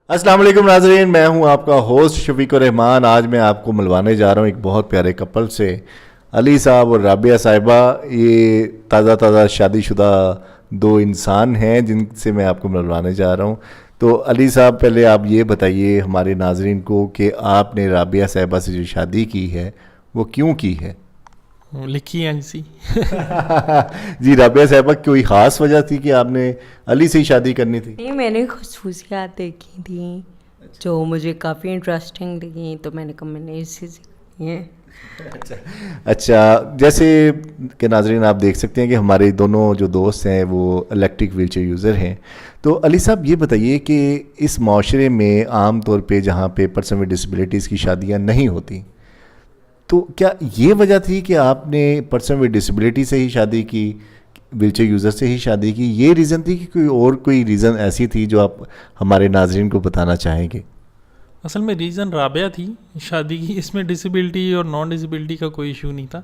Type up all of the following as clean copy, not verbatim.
السلام علیکم ناظرین، میں ہوں آپ کا ہوسٹ شفیق الرحمان۔ آج میں آپ کو ملوانے جا رہا ہوں ایک بہت پیارے کپل سے، علی صاحب اور رابعہ صاحبہ۔ یہ تازہ شادی شدہ دو انسان ہیں جن سے میں آپ کو ملوانے جا رہا ہوں۔ تو علی صاحب، پہلے آپ یہ بتائیے ہمارے ناظرین کو کہ آپ نے رابعہ صاحبہ سے جو شادی کی ہے وہ کیوں کی ہے؟ لکھی ہے جی جی رابعہ صاحبہ، کوئی خاص وجہ تھی کہ آپ نے علی سے ہی شادی کرنی تھی؟ نہیں، میں نے خصوصیات دیکھی تھیں جو مجھے کافی انٹرسٹنگ لگیں، تو میں نے کہا میں نے اسی سے کی ہیں۔ اچھا، جیسے کہ ناظرین آپ دیکھ سکتے ہیں کہ ہمارے دونوں جو دوست ہیں وہ الیکٹرک ویل چیئر یوزر ہیں۔ تو علی صاحب یہ بتائیے کہ اس معاشرے میں عام طور پہ جہاں پہ پرسن ود ڈسیبلٹیز کی شادیاں نہیں ہوتی، تو کیا یہ وجہ تھی کہ آپ نے پرسن ود ڈسیبلٹی سے ہی شادی کی، ویل چیئر یوزر سے ہی شادی کی؟ یہ ریزن تھی کہ کوئی ریزن ایسی تھی جو آپ ہمارے ناظرین کو بتانا چاہیں گے؟ اصل میں ریزن رابعہ تھی شادی کی، اس میں ڈسیبلٹی اور نان ڈسیبلٹی کا کوئی ایشو نہیں تھا۔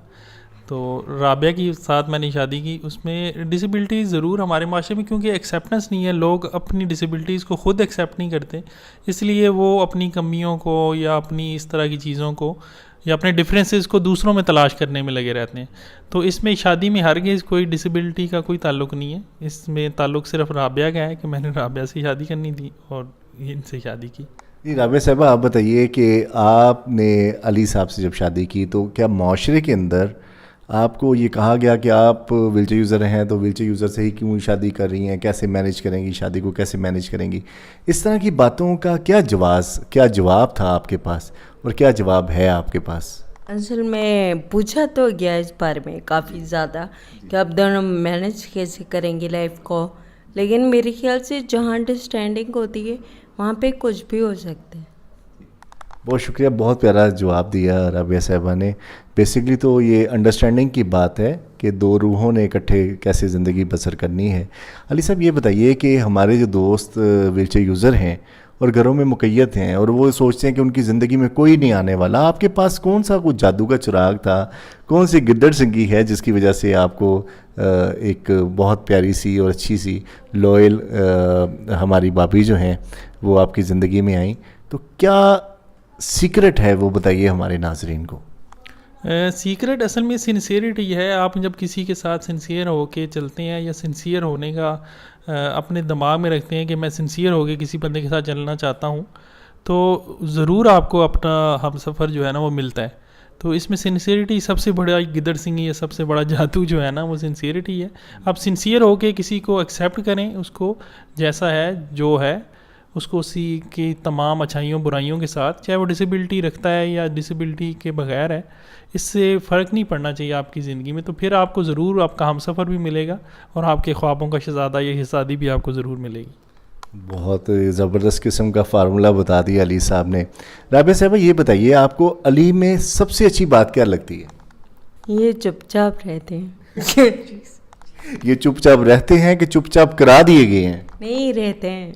تو رابعہ کی ساتھ میں نے شادی کی، اس میں ڈسیبلٹی ضرور ہمارے معاشرے میں کیونکہ ایکسیپٹنس نہیں ہے، لوگ اپنی ڈسیبلٹیز کو خود ایکسیپٹ نہیں کرتے، اس لیے وہ اپنی کمیوں کو یا اپنی اس طرح کی چیزوں کو یا اپنے ڈفرینسز کو دوسروں میں تلاش کرنے میں لگے رہتے ہیں۔ تو اس میں شادی میں ہرگز کوئی ڈسیبلٹی کا کوئی تعلق نہیں ہے، اس میں تعلق صرف رابعہ کا ہے کہ میں نے رابعہ سے شادی کرنی تھی اور ان سے شادی کی۔ جی رابعہ صاحبہ، آپ بتائیے کہ آپ نے علی صاحب سے جب شادی کی تو کیا معاشرے کے اندر آپ کو یہ کہا گیا کہ آپ ویل چیئر یوزر ہیں تو ویل چیئر یوزر سے ہی کیوں شادی کر رہی ہیں، کیسے مینیج کریں گی شادی کو، کیسے مینیج کریں گی؟ اس طرح کی باتوں کا کیا جواب تھا آپ کے پاس، اور کیا جواب ہے آپ کے پاس؟ اصل میں پوچھا تو گیا اس بارے میں کافی زیادہ کہ آپ دونوں مینیج کیسے کریں گے لائف کو، لیکن میرے خیال سے جہاں انڈرسٹینڈنگ ہوتی ہے وہاں پہ کچھ بھی ہو سکتا ہے۔ بہت شکریہ، بہت پیارا جواب دیا رابعہ صاحبہ نے۔ بیسکلی تو یہ انڈرسٹینڈنگ کی بات ہے کہ دو روحوں نے اکٹھے کیسے زندگی بسر کرنی ہے۔ علی صاحب یہ بتائیے کہ ہمارے جو دوست ویل چیئر یوزر ہیں اور گھروں میں مقید ہیں اور وہ سوچتے ہیں کہ ان کی زندگی میں کوئی نہیں آنے والا، آپ کے پاس کون سا کوئی جادو کا چراغ تھا، کون سی گدڑ سنگی ہے جس کی وجہ سے آپ کو ایک بہت پیاری سی اور اچھی سی لوئل ہماری بھابھی جو ہیں وہ آپ کی زندگی میں آئیں؟ تو کیا سیکرٹ ہے وہ بتائیے ہمارے ناظرین کو۔ سیکرٹ اصل میں سنسیئرٹی ہے۔ آپ جب کسی کے ساتھ سنسیئر ہو کے چلتے ہیں یا سنسیئر ہونے کا اپنے دماغ میں رکھتے ہیں کہ میں سنسیئر ہو کے کسی بندے کے ساتھ چلنا چاہتا ہوں، تو ضرور آپ کو اپنا ہم سفر جو ہے نا وہ ملتا ہے۔ تو اس میں سنسیئرٹی سب سے بڑا گدڑ سنگی ہے، سب سے بڑا جادو جو ہے نا وہ سنسیئرٹی ہے۔ آپ سنسیئر ہو کے کسی کو ایکسیپٹ کریں، اس کو جیسا ہے جو ہے اس کو اسی کی تمام اچھائیوں برائیوں کے ساتھ، چاہے وہ ڈسیبلٹی رکھتا ہے یا ڈسیبلٹی کے بغیر ہے، اس سے فرق نہیں پڑنا چاہیے آپ کی زندگی میں۔ تو پھر آپ کو ضرور آپ کا ہم سفر بھی ملے گا اور آپ کے خوابوں کا شہزادہ یا شہزادی بھی آپ کو ضرور ملے گی۔ بہت زبردست قسم کا فارمولہ بتا دیا علی صاحب نے۔ رابعہ صاحبہ یہ بتائیے آپ کو علی میں سب سے اچھی بات کیا لگتی ہے؟ یہ چپ چاپ رہتے ہیں۔ یہ چپ چاپ رہتے ہیں کہ چپ چاپ کرا دیے گئے ہیں؟ نہیں، رہتے ہیں۔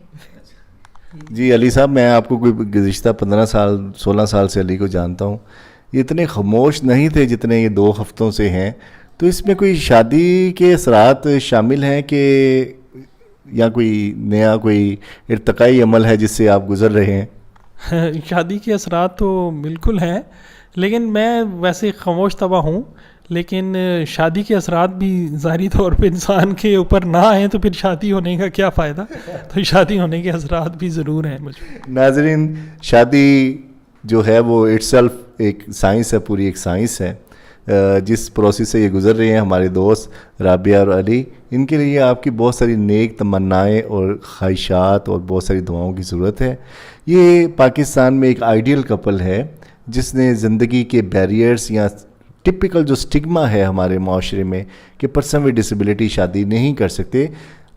جی علی صاحب، میں آپ کو کوئی گزشتہ 16 سال سے علی کو جانتا ہوں، یہ اتنے خاموش نہیں تھے جتنے یہ 2 ہفتوں سے ہیں۔ تو اس میں کوئی شادی کے اثرات شامل ہیں کہ یا کوئی نیا کوئی ارتقائی عمل ہے جس سے آپ گزر رہے ہیں؟ شادی کے اثرات تو بالکل ہیں، لیکن میں ویسے خاموش طبع ہوں، لیکن شادی کے اثرات بھی ظاہری طور پہ انسان کے اوپر نہ آئیں تو پھر شادی ہونے کا کیا فائدہ؟ تو شادی ہونے کے اثرات بھی ضرور ہیں مجھ پہ۔ ناظرین، شادی جو ہے وہ اٹ سیلف ایک سائنس ہے، پوری ایک سائنس ہے۔ جس پروسیس سے یہ گزر رہے ہیں ہمارے دوست رابعہ اور علی، ان کے لیے آپ کی بہت ساری نیک تمنائیں اور خواہشات اور بہت ساری دعاؤں کی ضرورت ہے۔ یہ پاکستان میں ایک آئیڈیل کپل ہے جس نے زندگی کے بیریئرز یا ٹپیکل جو سٹگما ہے ہمارے معاشرے میں کہ پرسن ود ڈسیبلٹی شادی نہیں کر سکتے،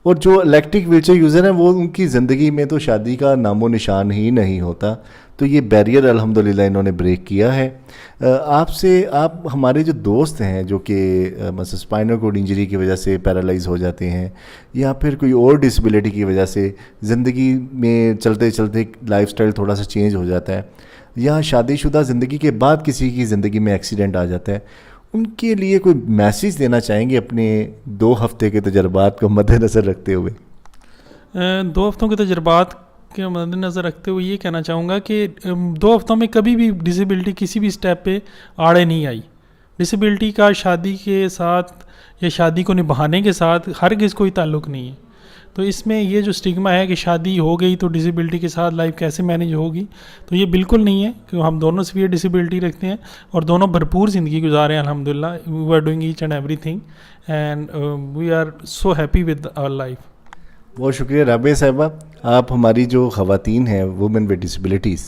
اور جو الیکٹرک ویل چیئر یوزر ہیں وہ ان کی زندگی میں تو شادی کا نام و نشان ہی نہیں ہوتا۔ تو یہ بیریئر الحمدللہ انہوں نے بریک کیا ہے۔ آپ ہمارے جو دوست ہیں جو کہ مثلا اسپائنل کورڈ انجری کی وجہ سے پیرالائز ہو جاتے ہیں یا پھر کوئی اور ڈسیبلٹی کی وجہ سے زندگی میں چلتے چلتے لائف سٹائل تھوڑا سا چینج ہو جاتا ہے، یا شادی شدہ زندگی کے بعد کسی کی زندگی میں ایکسیڈنٹ آ جاتا ہے، ان کے لیے کوئی میسیج دینا چاہیں گے اپنے 2 ہفتے کے تجربات کو مد نظر رکھتے ہوئے؟ 2 ہفتوں کے تجربات کے مد نظر رکھتے ہوئے یہ کہنا چاہوں گا کہ 2 ہفتوں میں کبھی بھی ڈسیبلٹی کسی بھی سٹیپ پہ آڑے نہیں آئی. ڈسیبلٹی کا شادی کے ساتھ یا شادی کو نبھانے کے ساتھ ہرگز کوئی تعلق نہیں ہے. تو اس میں یہ جو سٹگما ہے کہ شادی ہو گئی تو ڈسیبلٹی کے ساتھ لائف کیسے مینیج ہوگی, تو یہ بالکل نہیں ہے, کہ ہم دونوں سیویئر ڈسیبلٹی رکھتے ہیں اور دونوں بھرپور زندگی گزارے ہیں الحمدللہ. We are doing each and everything and we are so happy with our life. بہت شکریہ رابعہ صاحبہ. آپ ہماری جو خواتین ہیں وومن ود ڈسیبلٹیز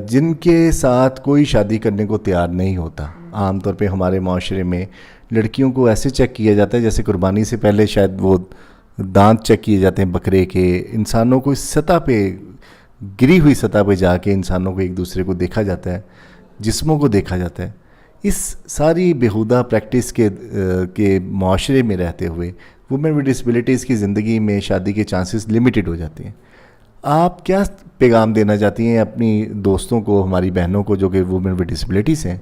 جن کے ساتھ کوئی شادی کرنے کو تیار نہیں ہوتا, عام طور پہ ہمارے معاشرے میں لڑکیوں کو ایسے چیک کیا جاتا ہے جیسے قربانی سے پہلے شاید وہ دانت چیک کیے جاتے ہیں بکرے کے. انسانوں کو اس سطح پہ, گری ہوئی سطح پہ جا کے انسانوں کو ایک دوسرے کو دیکھا جاتا ہے, جسموں کو دیکھا جاتا ہے. اس ساری بیہودہ پریکٹس کے معاشرے میں رہتے ہوئے وومن ود ڈسیبلٹیز کی زندگی میں شادی کے چانسز لمیٹڈ ہو جاتے ہیں. آپ کیا پیغام دینا چاہتی ہیں اپنی دوستوں کو, ہماری بہنوں کو جو کہ وومن ود ڈسیبلٹیز ہیں,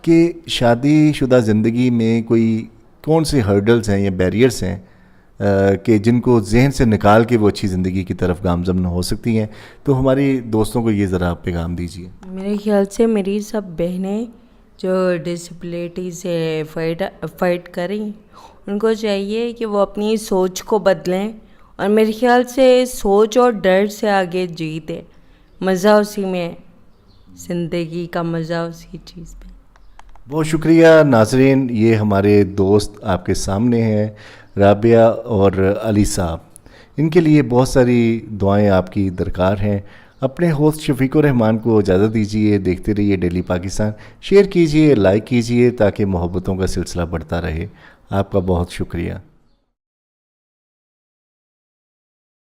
کہ شادی شدہ زندگی میں کوئی کون سے ہرڈلز ہیں یا بیریئرز ہیں کہ جن کو ذہن سے نکال کے وہ اچھی زندگی کی طرف گامزن ہو سکتی ہیں؟ تو ہماری دوستوں کو یہ ذرا پیغام دیجیے. میرے خیال سے میری سب بہنیں جو ڈسیبلٹی سے فائٹ کریں, ان کو چاہیے کہ وہ اپنی سوچ کو بدلیں, اور میرے خیال سے سوچ اور ڈر سے آگے جیتے. مزہ اسی میں, زندگی کا مزہ اسی چیز میں. بہت شکریہ ناظرین. یہ ہمارے دوست آپ کے سامنے ہیں, رابعہ اور علی صاحب. ان کے لیے بہت ساری دعائیں آپ کی درکار ہیں. اپنے ہوسٹ شفیق الرحمان کو اجازت دیجیے. دیکھتے رہیے ڈیلی پاکستان. شیئر کیجیے, لائک کیجیے تاکہ محبتوں کا سلسلہ بڑھتا رہے. آپ کا بہت شکریہ.